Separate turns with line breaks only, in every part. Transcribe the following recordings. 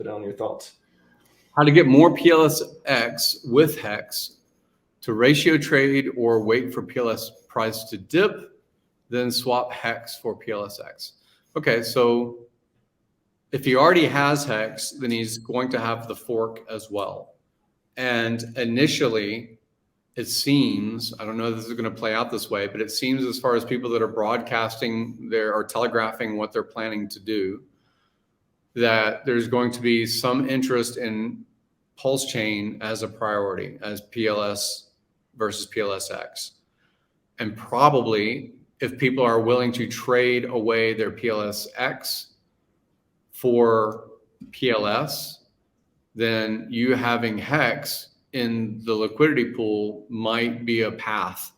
put down your thoughts.
How to get more PLSX with HEX to ratio trade or wait for PLS price to dip, then swap HEX for PLSX. Okay, so if he already has HEX, then he's going to have the fork as well. And initially, it seems, I don't know if this is going to play out this way, but it seems as far as people that are broadcasting or telegraphing what they're planning to do, that there's going to be some interest in PulseChain as a priority, as PLS versus PLSX. And probably if people are willing to trade away their PLSX for PLS, then you having HEX in the liquidity pool might be a path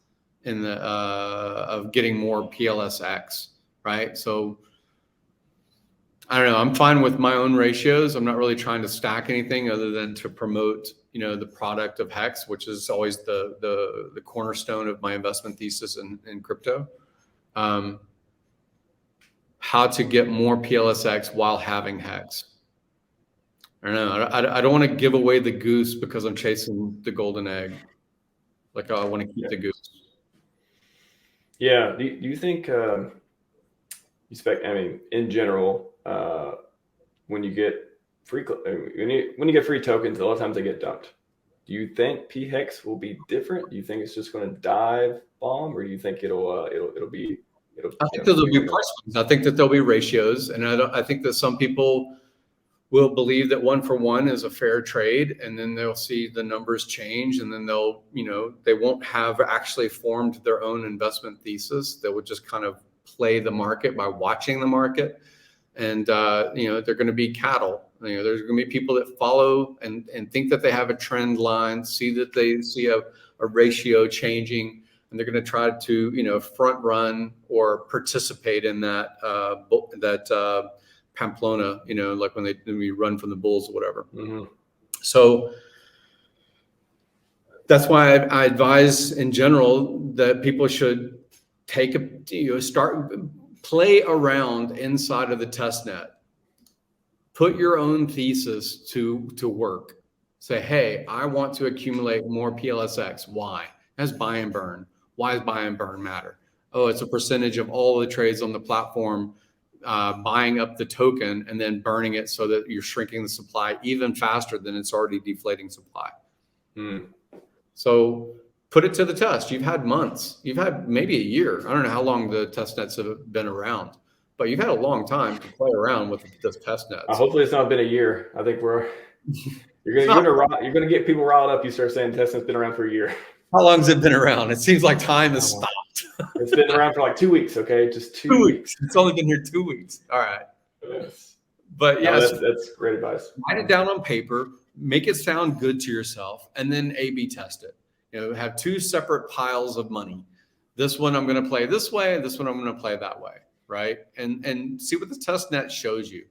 in the of getting more PLSX, right? So I don't know. I'm fine with my own ratios. I'm not really trying to stack anything other than to promote, the product of HEX, which is always the cornerstone of my investment thesis in crypto. How to get more PLSX while having HEX. I don't know. I don't want to give away the goose because I'm chasing the golden egg. Like, I want to keep the goose.
Yeah. Do you think in general, when you get free tokens, a lot of times they get dumped. Do you think pHex will be different? Do you think it's just going to dive bomb, or do you think it'll be?
I think there'll be price points. I think that there'll be ratios, and I think that some people will believe that 1-for-1 is a fair trade, and then they'll see the numbers change, and then they won't have actually formed their own investment thesis. They would just kind of play the market by watching the market. And, they're going to be cattle. There's going to be people that follow and think that they have a trend line, see that they see a ratio changing, and they're going to try to, front run or participate in that Pamplona, like when we run from the bulls or whatever. Mm-hmm. So that's why I advise in general that people should take play around inside of the test net. Put your own thesis to work. Say, hey, I want to accumulate more PLSX. Why? That's buy and burn. Why does buy and burn matter? Oh, it's a percentage of all the trades on the platform, buying up the token and then burning it so that you're shrinking the supply even faster than it's already deflating supply. So put it to the test. You've had months. You've had maybe a year. I don't know how long the test nets have been around, but you've had a long time to play around with this test nets.
Hopefully it's not been a year. I think you're gonna get people riled up. You start saying test net's been around for a year.
How long has it been around? It seems like time has stopped.
It's been around for like 2 weeks. Okay, just 2 weeks.
It's only been here 2 weeks. All right.
Yes.
But yeah,
that's great advice.
Write it down on paper, make it sound good to yourself, and then A/B test it. Have two separate piles of money. This one I'm going to play this way, and this one I'm going to play that way, right? And see what the test net shows you.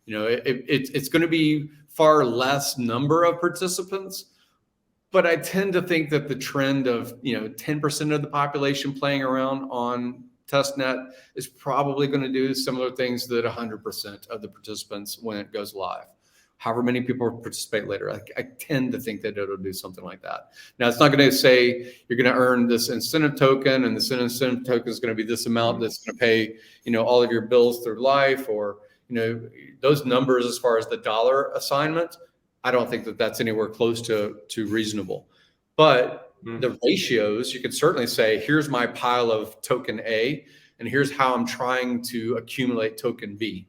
It's going to be far less number of participants, but I tend to think that the trend of 10% of the population playing around on testnet is probably going to do similar things that 100% of the participants when it goes live. However many people participate later, I tend to think that it'll do something like that. Now, it's not going to say you're going to earn this incentive token, and this incentive token is going to be this amount that's going to pay, all of your bills through life, or those numbers as far as the dollar assignment. I don't think that that's anywhere close to reasonable. But the ratios, you could certainly say, here's my pile of token A, and here's how I'm trying to accumulate token B.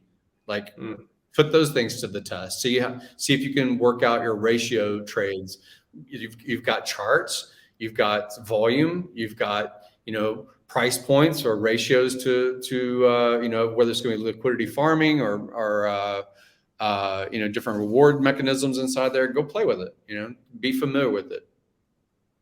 Put those things to the test. See if you can work out your ratio trades. You've got charts, you've got volume, you've got price points or ratios to whether it's going to be liquidity farming or different reward mechanisms inside there. Go play with it. Be familiar with it.